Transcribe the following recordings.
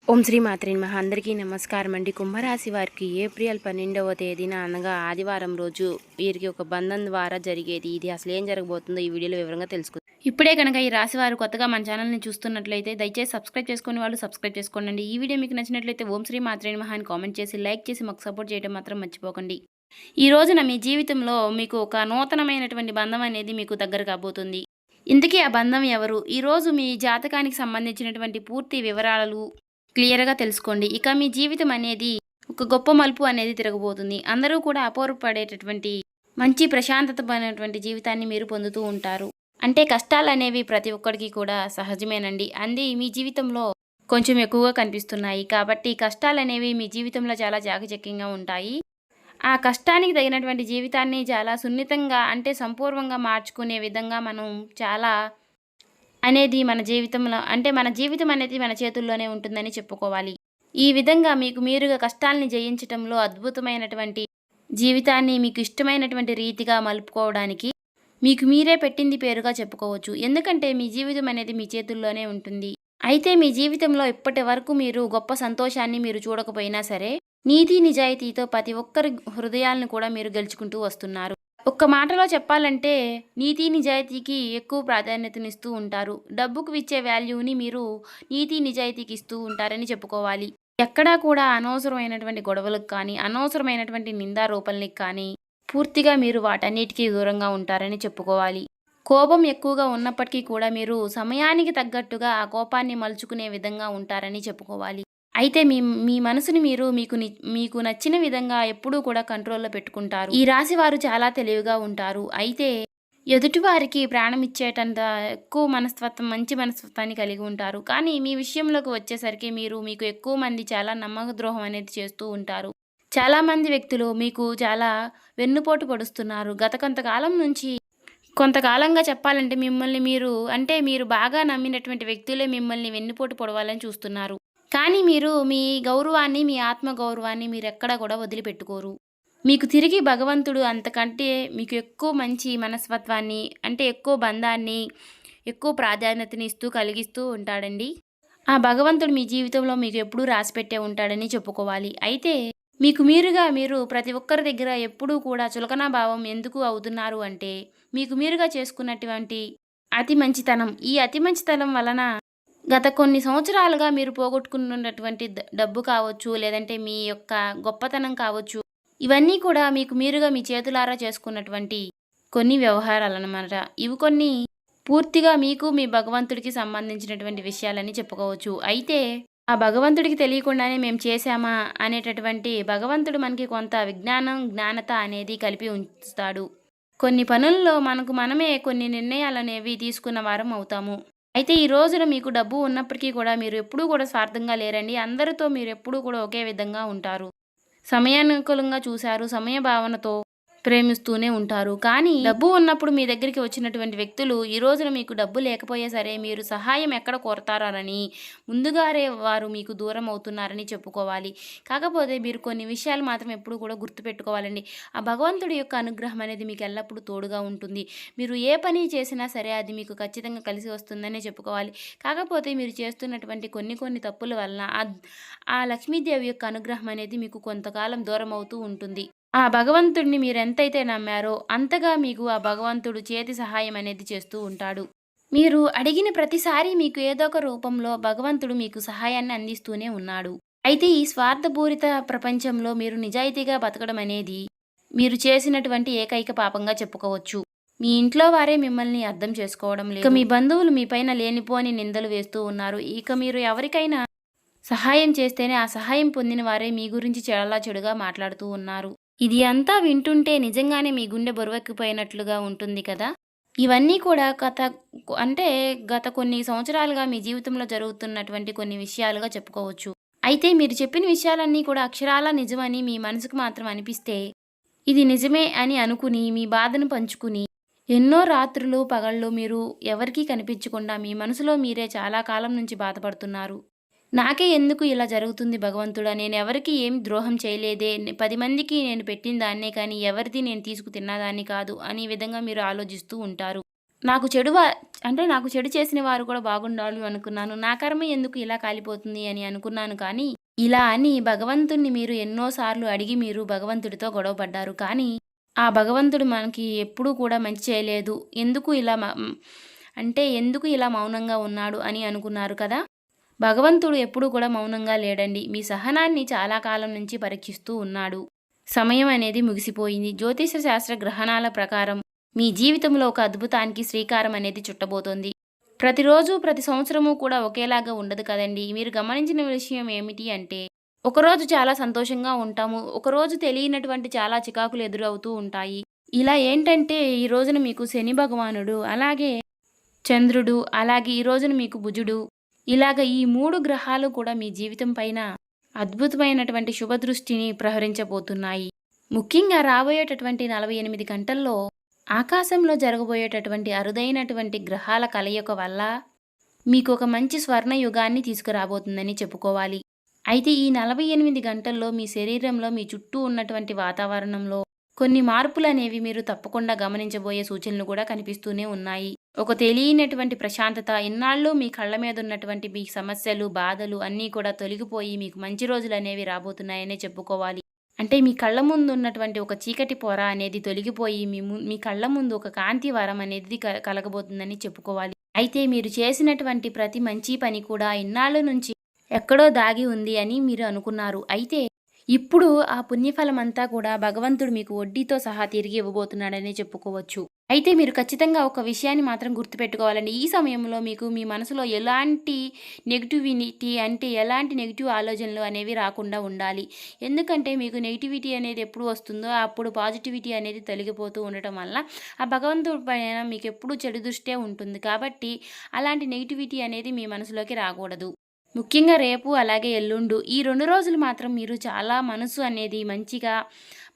ఓం శ్రీ మాత్రే నమః. అందరికీ నమస్కారం అండి. కుంభరాశి వారికి ఏప్రిల్ 12వ తేదీన అనగా ఆదివారం రోజు వీరికి ఒక బంధం ద్వారా జరిగేది. ఇది అసలు ఏం జరగబోతుందో ఈ వీడియోలో వివరంగా తెలుసుకుందాం. ఇప్పుడే కనుక ఈ రాశి వారు కొత్తగా మన ఛానల్ని చూస్తున్నట్లయితే దయచేసి సబ్స్క్రైబ్ చేసుకునే వాళ్ళు సబ్స్క్రైబ్ చేసుకోండి. ఈ వీడియో మీకు నచ్చినట్లయితే ఓం శ్రీ మాత్రే నమః అని కామెంట్ చేసి లైక్ చేసి మాకు సపోర్ట్ చేయడం మాత్రం మర్చిపోకండి. ఈ రోజున మీ జీవితంలో మీకు ఒక నూతనమైనటువంటి బంధం అనేది మీకు దగ్గర కాబోతుంది. ఇంతకీ ఆ బంధం ఎవరు? ఈరోజు మీ జాతకానికి సంబంధించినటువంటి పూర్తి వివరాలు క్లియర్గా తెలుసుకోండి. ఇక మీ జీవితం అనేది ఒక గొప్ప మలుపు అనేది తిరగబోతుంది. అందరూ కూడా అపోహపడేటటువంటి మంచి ప్రశాంతతమైనటువంటి జీవితాన్ని మీరు పొందుతూ ఉంటారు. అంటే కష్టాలు అనేవి ప్రతి ఒక్కరికి కూడా సహజమేనండి. అంది మీ జీవితంలో కొంచెం ఎక్కువగా కనిపిస్తున్నాయి. కాబట్టి కష్టాలు అనేవి మీ జీవితంలో చాలా చాకచక్యంగా ఉంటాయి. ఆ కష్టానికి తగినటువంటి జీవితాన్ని చాలా సున్నితంగా అంటే సంపూర్ణంగా మార్చుకునే విధంగా మనం చాలా అనేది మన జీవితంలో అంటే మన జీవితం అనేది మన చేతుల్లోనే ఉంటుందని చెప్పుకోవాలి. ఈ విధంగా మీకు మీరుగా కష్టాల్ని జయించటంలో అద్భుతమైనటువంటి జీవితాన్ని మీకు ఇష్టమైనటువంటి రీతిగా మలుపుకోవడానికి మీకు మీరే పెట్టింది పేరుగా చెప్పుకోవచ్చు. ఎందుకంటే మీ జీవితం అనేది మీ చేతుల్లోనే ఉంటుంది. అయితే మీ జీవితంలో ఇప్పటి వరకు మీరు గొప్ప సంతోషాన్ని మీరు చూడకపోయినా సరే నీతి నిజాయితీతో ప్రతి ఒక్కరి హృదయాలను కూడా మీరు గెలుచుకుంటూ వస్తున్నారు. ఒక్క మాటలో చెప్పాలంటే నీతి నిజాయితీకి ఎక్కువ ప్రాధాన్యతనిస్తూ ఉంటారు. డబ్బుకు ఇచ్చే వాల్యూని మీరు నీతి నిజాయితీకి ఇస్తూ ఉంటారని చెప్పుకోవాలి. ఎక్కడా కూడా అనవసరమైనటువంటి గొడవలకు కానీ అనవసరమైనటువంటి నిందారోపణలకు కానీ పూర్తిగా మీరు వాటన్నిటికీ దూరంగా ఉంటారని చెప్పుకోవాలి. కోపం ఎక్కువగా ఉన్నప్పటికీ కూడా మీరు సమయానికి తగ్గట్టుగా ఆ కోపాన్ని మలుచుకునే విధంగా ఉంటారని చెప్పుకోవాలి. అయితే మీ మీ మనసుని మీరు మీకు నచ్చిన విధంగా ఎప్పుడూ కూడా కంట్రోల్లో పెట్టుకుంటారు. ఈ రాశి వారు చాలా తెలివిగా ఉంటారు. అయితే ఎదుటివారికి ప్రాణం ఇచ్చేటంత ఎక్కువ మనస్తత్వం మంచి మనస్తత్వాన్ని కలిగి ఉంటారు. కానీ మీ విషయంలోకి వచ్చేసరికి మీకు ఎక్కువ మంది చాలా నమ్మక ద్రోహం అనేది చేస్తూ ఉంటారు. చాలామంది వ్యక్తులు మీకు చాలా వెన్నుపోటు పొడుస్తున్నారు. గత కొంతకాలంగా చెప్పాలంటే మిమ్మల్ని మీరు బాగా నమ్మినటువంటి వ్యక్తులే మిమ్మల్ని వెన్నుపోటు పొడవాలని చూస్తున్నారు. కానీ మీరు మీ గౌరవాన్ని మీ ఆత్మ గౌరవాన్ని మీరెక్కడా కూడా వదిలిపెట్టుకోరు. మీకు తిరిగి భగవంతుడు అంతకంటే మీకు ఎక్కువ మంచి మనస్తత్వాన్ని అంటే ఎక్కువ బంధాన్ని ఎక్కువ ప్రాధాన్యతని కలిగిస్తూ ఉంటాడండి. ఆ భగవంతుడు మీ జీవితంలో మీకు ఎప్పుడూ రాసిపెట్టే ఉంటాడని చెప్పుకోవాలి. అయితే మీరు ప్రతి ఒక్కరి దగ్గర ఎప్పుడూ కూడా చులకనా భావం ఎందుకు అవుతున్నారు అంటే మీకు మీరుగా చేసుకున్నటువంటి అతి మంచితనం. ఈ అతి మంచితనం వలన గత కొన్ని సంవత్సరాలుగా మీరు పోగొట్టుకున్నటువంటి డబ్బు కావచ్చు, లేదంటే మీ యొక్క గొప్పతనం కావచ్చు, ఇవన్నీ కూడా మీకు మీరుగా మీ చేతులారా చేసుకున్నటువంటి కొన్ని వ్యవహారాలన్నమాట. ఇవి కొన్ని పూర్తిగా మీకు మీ భగవంతుడికి సంబంధించినటువంటి విషయాలని చెప్పుకోవచ్చు. అయితే ఆ భగవంతుడికి తెలియకుండానే మేము చేశామా అనేటటువంటి భగవంతుడు మనకి కొంత జ్ఞానత అనేది కలిపి ఉంచుతాడు. కొన్ని పనుల్లో మనమే కొన్ని నిర్ణయాలనేవి తీసుకున్న వారం అవుతాము. అయితే ఈ రోజున మీకు డబ్బు ఉన్నప్పటికీ కూడా మీరు ఎప్పుడూ కూడా స్వార్థంగా లేరండి. అందరితో మీరు ఎప్పుడూ కూడా ఒకే విధంగా ఉంటారు. సమయానుకూలంగా చూశారు, సమయ భావనతో ప్రేమిస్తూనే ఉంటారు. కానీ డబ్బు ఉన్నప్పుడు మీ దగ్గరికి వచ్చినటువంటి వ్యక్తులు ఈ రోజున మీకు డబ్బు లేకపోయే సరే మీరు సహాయం ఎక్కడ కోరతారని ముందుగానే వారు మీకు దూరం అవుతున్నారని చెప్పుకోవాలి. కాకపోతే మీరు కొన్ని విషయాలు మాత్రం ఎప్పుడు కూడా గుర్తుపెట్టుకోవాలండి. ఆ భగవంతుడి యొక్క అనుగ్రహం అనేది మీకు ఎల్లప్పుడూ తోడుగా ఉంటుంది. మీరు ఏ పని చేసినా సరే అది మీకు ఖచ్చితంగా కలిసి వస్తుందనే చెప్పుకోవాలి. కాకపోతే మీరు చేస్తున్నటువంటి కొన్ని తప్పుల వలన ఆ లక్ష్మీదేవి యొక్క అనుగ్రహం అనేది మీకు కొంతకాలం దూరం అవుతూ ఉంటుంది. ఆ భగవంతుడిని మీరెంతైతే నమ్మారో అంతగా మీకు ఆ భగవంతుడు చేతి సహాయం అనేది చేస్తూ ఉంటాడు. మీరు అడిగిన ప్రతిసారి మీకు ఏదో ఒక రూపంలో భగవంతుడు మీకు సహాయాన్ని అందిస్తూనే ఉన్నాడు. అయితే ఈ స్వార్థపూరిత ప్రపంచంలో మీరు నిజాయితీగా బతకడం అనేది మీరు చేసినటువంటి ఏకైక పాపంగా చెప్పుకోవచ్చు. మీ ఇంట్లో వారే మిమ్మల్ని అర్థం చేసుకోవడం లేదు. ఇక మీ బంధువులు మీ పైన లేనిపోని నిందలు వేస్తూ ఉన్నారు. ఇక మీరు ఎవరికైనా సహాయం చేస్తేనే ఆ సహాయం పొందిన వారే మీ గురించి చాలా చెడుగా మాట్లాడుతూ ఉన్నారు. ఇది అంతా వింటుంటే నిజంగానే మీ గుండె బరువెక్కిపోయినట్లుగా ఉంటుంది కదా. ఇవన్నీ కూడా గత కొన్ని సంవత్సరాలుగా మీ జీవితంలో జరుగుతున్నటువంటి కొన్ని విషయాలుగా చెప్పుకోవచ్చు. అయితే మీరు చెప్పిన విషయాలన్నీ కూడా అక్షరాలా నిజమని మీ మనసుకు మాత్రం అనిపిస్తే ఇది నిజమే అని అనుకుని మీ బాధను పంచుకుని ఎన్నో రాత్రులు పగళ్ళు మీరు ఎవరికీ కనిపించకుండా మీ మనసులో మీరే చాలా కాలం నుంచి బాధపడుతున్నారు. నాకే ఎందుకు ఇలా జరుగుతుంది భగవంతుడా, నేను ఎవరికి ఏం ద్రోహం చేయలేదే, 10 మందికి నేను పెట్టిన దాన్నే కానీ ఎవరిది నేను తీసుకు తిన్నదాన్ని కాదు అనే విధంగా మీరు ఆలోచిస్తూ ఉంటారు. నాకు చెడు అంటే నాకు చెడు చేసిన వారు కూడా బాగుండాలి అనుకున్నాను. నా కర్మ ఎందుకు ఇలా కాలిపోతుంది అని అనుకున్నాను కానీ, ఇలా అని భగవంతుడిని మీరు ఎన్నో సార్లు అడిగి మీరు భగవంతుడితో గొడవ పడ్డారు. కానీ, ఆ భగవంతుడు మనకి ఎప్పుడూ కూడా మంచి చేయలేదు. ఎందుకు ఇలా మౌనంగా ఉన్నాడు అని అనుకున్నారు కదా! భగవంతుడు ఎప్పుడూ కూడా మౌనంగా లేడండి. మీ సహనాన్ని చాలా కాలం నుంచి పరీక్షిస్తూ ఉన్నాడు. సమయం అనేది ముగిసిపోయింది. జ్యోతిష శాస్త్ర గ్రహణాల ప్రకారం మీ జీవితంలో ఒక అద్భుతానికి శ్రీకారం అనేది చుట్టబోతోంది. ప్రతిరోజు, ప్రతి సంవత్సరము కూడా ఒకేలాగా ఉండదు కదండీ! మీరు గమనించిన విషయం ఏమిటి అంటే, ఒకరోజు చాలా సంతోషంగా ఉంటాము. ఒకరోజు తెలియనటువంటి చాలా చికాకులు ఎదురవుతూ ఉంటాయి. ఇలా ఏంటంటే, ఈ రోజున మీకు శని భగవానుడు, అలాగే చంద్రుడు, అలాగే ఈ రోజున మీకు బుజుడు, ఇలాగ ఈ 3 గ్రహాలు కూడా మీ జీవితం పైన అద్భుతమైనటువంటి శుభదృష్టిని ప్రహరించబోతున్నాయి. ముఖ్యంగా రాబోయేటటువంటి 48 గంటల్లో ఆకాశంలో జరగబోయేటటువంటి అరుదైనటువంటి గ్రహాల కలయిక వల్ల మీకు ఒక మంచి స్వర్ణ యుగాన్ని తీసుకురాబోతుందని చెప్పుకోవాలి. అయితే ఈ 48 గంటల్లో మీ శరీరంలో, మీ చుట్టూ ఉన్నటువంటి వాతావరణంలో కొన్ని మార్పులనేవి మీరు తప్పకుండా గమనించబోయే సూచనలు కూడా కనిపిస్తూనే ఉన్నాయి. ఒక తెలియనటువంటి ప్రశాంతత, ఇన్నాళ్ళు మీ కళ్ళ మీద ఉన్నటువంటి మీ సమస్యలు, బాధలు అన్నీ కూడా తొలగిపోయి మీకు మంచి రోజులనేవి రాబోతున్నాయనే చెప్పుకోవాలి. అంటే మీ కళ్ళ ముందు ఉన్నటువంటి ఒక చీకటి పొర అనేది తొలగిపోయి మీ కళ్ళ ముందు ఒక కాంతి వరం అనేది కలగబోతుందని చెప్పుకోవాలి. అయితే మీరు చేసినటువంటి ప్రతి మంచి పని కూడా ఇన్నాళ్ళ నుంచి ఎక్కడో దాగి ఉంది అని మీరు అనుకున్నారు. అయితే ఇప్పుడు ఆ పుణ్యఫలమంతా కూడా భగవంతుడు మీకు వడ్డీతో సహా తిరిగి ఇవ్వబోతున్నాడనే చెప్పుకోవచ్చు. అయితే మీరు ఖచ్చితంగా ఒక విషయాన్ని మాత్రం గుర్తుపెట్టుకోవాలండి. ఈ సమయంలో మీకు మీ మనసులో ఎలాంటి నెగటివిటీ అంటే ఎలాంటి నెగెటివ్ ఆలోచనలు అనేవి రాకుండా ఉండాలి. ఎందుకంటే మీకు నెగటివిటీ అనేది ఎప్పుడు వస్తుందో అప్పుడు పాజిటివిటీ అనేది తొలగిపోతూ ఉండటం వల్ల ఆ భగవంతుడి పైన మీకు ఎప్పుడూ చెడు దృష్టే ఉంటుంది. కాబట్టి అలాంటి నెగటివిటీ అనేది మీ మనసులోకి రాకూడదు. ముఖ్యంగా రేపు అలాగే ఎల్లుండు ఈ 2 రోజులు మాత్రం మీరు చాలా మనసు అనేది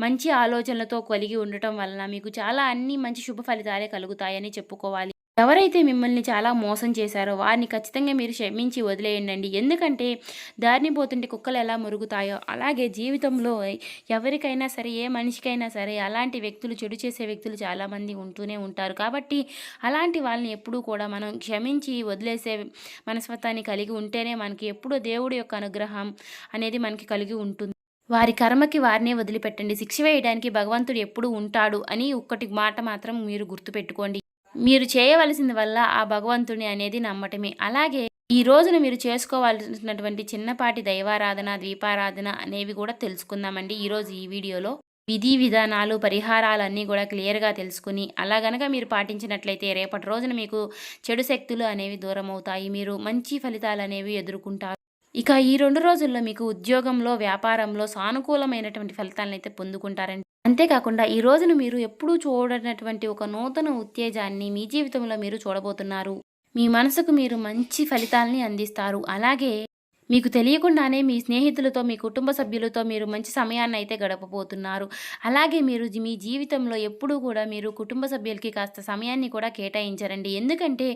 మంచి ఆలోచనలతో కలిగి ఉండటం వలన మీకు చాలా అన్ని మంచి శుభ ఫలితాలే కలుగుతాయని చెప్పుకోవాలి. ఎవరైతే మిమ్మల్ని చాలా మోసం చేశారో వారిని ఖచ్చితంగా మీరు క్షమించి వదిలేయండి. ఎందుకంటే దారిని పోతుంటే కుక్కలు ఎలా మురుగుతాయో అలాగే జీవితంలో ఎవరికైనా సరే, ఏ మనిషికైనా సరే అలాంటి వ్యక్తులు, చెడు చేసే వ్యక్తులు చాలామంది ఉంటూనే ఉంటారు. కాబట్టి అలాంటి వాళ్ళని ఎప్పుడూ కూడా మనం క్షమించి వదిలేసే మనస్తత్వాన్ని కలిగి ఉంటేనే మనకి ఎప్పుడూ దేవుడి యొక్క అనుగ్రహం అనేది మనకి కలిగి ఉంటుంది. వారి కర్మకి వారినే వదిలిపెట్టండి. శిక్ష వేయడానికి భగవంతుడు ఎప్పుడూ ఉంటాడు అని ఒక్కటి మాట మాత్రం మీరు గుర్తుపెట్టుకోండి. మీరు చేయవలసింది వల్ల ఆ భగవంతుని అనేది నమ్మటమే. అలాగే ఈ రోజున మీరు చేసుకోవాల్సినటువంటి చిన్నపాటి దైవారాధన, దీపారాధన అనేవి కూడా తెలుసుకుందామండి ఈరోజు ఈ వీడియోలో. విధి విధానాలు, పరిహారాలన్నీ కూడా క్లియర్‌గా తెలుసుకొని అలా గనక మీరు పాటించినట్లయితే రేపటి రోజున మీకు చెడు శక్తులు అనేవి దూరమవుతాయి. మీరు మంచి ఫలితాలనేవి ఎదుర్కొంటారు. ఇక ఈ 2 రోజుల్లో మీకు ఉద్యోగంలో, వ్యాపారంలో సానుకూలమైనటువంటి ఫలితాలనైతే పొందుకుంటారండి. అంతేకాకుండా ఈ రోజున మీరు ఎప్పుడూ చూడనటువంటి ఒక నూతన ఉత్తేజాన్ని మీ జీవితంలో మీరు చూడబోతున్నారు. మీ మనసుకు మీరు మంచి ఫలితాల్ని అందిస్తారు. అలాగే మీకు తెలియకుండానే మీ స్నేహితులతో, మీ కుటుంబ సభ్యులతో మీరు మంచి సమయాన్నయితే గడపబోతున్నారు. అలాగే మీరు మీ జీవితంలో ఎప్పుడూ కూడా మీరు కుటుంబ సభ్యులకి కాస్త సమయాన్ని కూడా కేటాయించరండి. ఎందుకంటే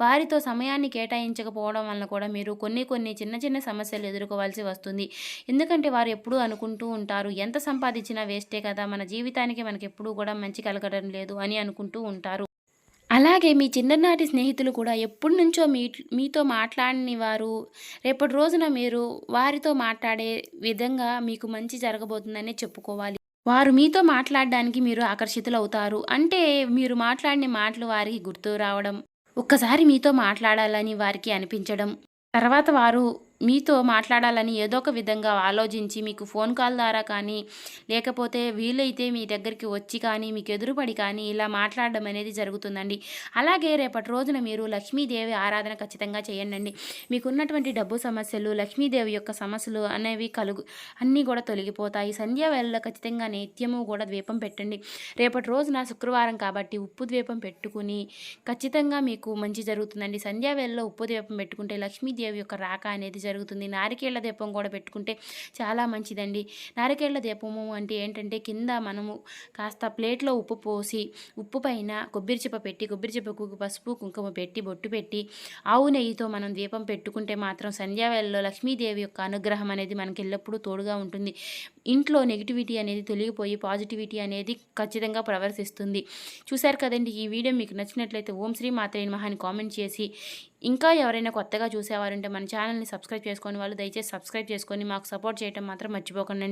వారితో సమయాన్ని కేటాయించకపోవడం వలన కూడా మీరు కొన్ని చిన్న చిన్న సమస్యలు ఎదుర్కోవాల్సి వస్తుంది. ఎందుకంటే వారు ఎప్పుడూ అనుకుంటూ ఉంటారు, ఎంత సంపాదించినా వేస్టే కదా, మన జీవితానికి మనకెప్పుడూ కూడా మంచి కలగడం లేదు అని అనుకుంటూ ఉంటారు. అలాగే మీ చిన్ననాటి స్నేహితులు కూడా ఎప్పటినుంచో మీతో మాట్లాడని వారు రేపటి రోజున మీరు వారితో మాట్లాడే విధంగా మీకు మంచి జరగబోతుందనే చెప్పుకోవాలి. వారు మీతో మాట్లాడడానికి మీరు ఆకర్షితులవుతారు. అంటే మీరు మాట్లాడిన మాటలు వారికి గుర్తు రావడం, ఒక్కసారి మీతో మాట్లాడాలని వారికి అనిపించడం, తర్వాత వారు మీతో మాట్లాడాలని ఏదో ఒక విధంగా ఆలోచించి మీకు ఫోన్ కాల్ ద్వారా కానీ, లేకపోతే వీలైతే మీ దగ్గరికి వచ్చి కానీ, మీకు ఎదురుపడి కానీ ఇలా మాట్లాడడం అనేది జరుగుతుందండి. అలాగే రేపటి రోజున మీరు లక్ష్మీదేవి ఆరాధన ఖచ్చితంగా చేయండి. మీకున్నటువంటి డబ్బు సమస్యలు, లక్ష్మీదేవి యొక్క సమస్యలు అనేవి అన్నీ కూడా తొలగిపోతాయి. సంధ్యా వేళలో ఖచ్చితంగా నిత్యము కూడా ద్వీపం పెట్టండి. రేపటి రోజున శుక్రవారం కాబట్టి ఉప్పు ద్వీపం పెట్టుకుని ఖచ్చితంగా మీకు మంచి జరుగుతుందండి. సంధ్యా వేళలో ఉప్పు ద్వీపం పెట్టుకుంటే లక్ష్మీదేవి యొక్క రాక అనేది జరుగుతుంది. నారికేళ్ల దీపం కూడా పెట్టుకుంటే చాలా మంచిదండి. నారికేళ్ల దీపము అంటే ఏంటంటే కింద మనము కాస్త ప్లేట్‌లో ఉప్పు పోసి, ఉప్పు పైన కొబ్బరి చిప్ప పెట్టి, కొబ్బరి చిప్పకు పసుపు, కుంకుమ పెట్టి, బొట్టు పెట్టి, ఆవు నెయ్యితో మనం దీపం పెట్టుకుంటే మాత్రం సంధ్యావేళలో లక్ష్మీదేవి యొక్క అనుగ్రహం అనేది మనకి ఎల్లప్పుడూ తోడుగా ఉంటుంది. ఇంట్లో నెగటివిటీ అనేది తొలగిపోయి పాజిటివిటీ అనేది ఖచ్చితంగా ప్రవర్తిస్తుంది. చూశారు కదండీ! ఈ వీడియో మీకు నచ్చినట్లయితే ఓం శ్రీ మాత్రే నమః అని కామెంట్ చేసి, ఇంకా ఎవరైనా కొత్తగా చూసేవారుంటే మన ఛానల్‌ని సబ్స్క్రైబ్ చేసుకోని వాళ్ళు దయచేసి సబ్స్క్రైబ్ చేసుకొని మాకు సపోర్ట్ చేయటం మాత్రం మర్చిపోకండి.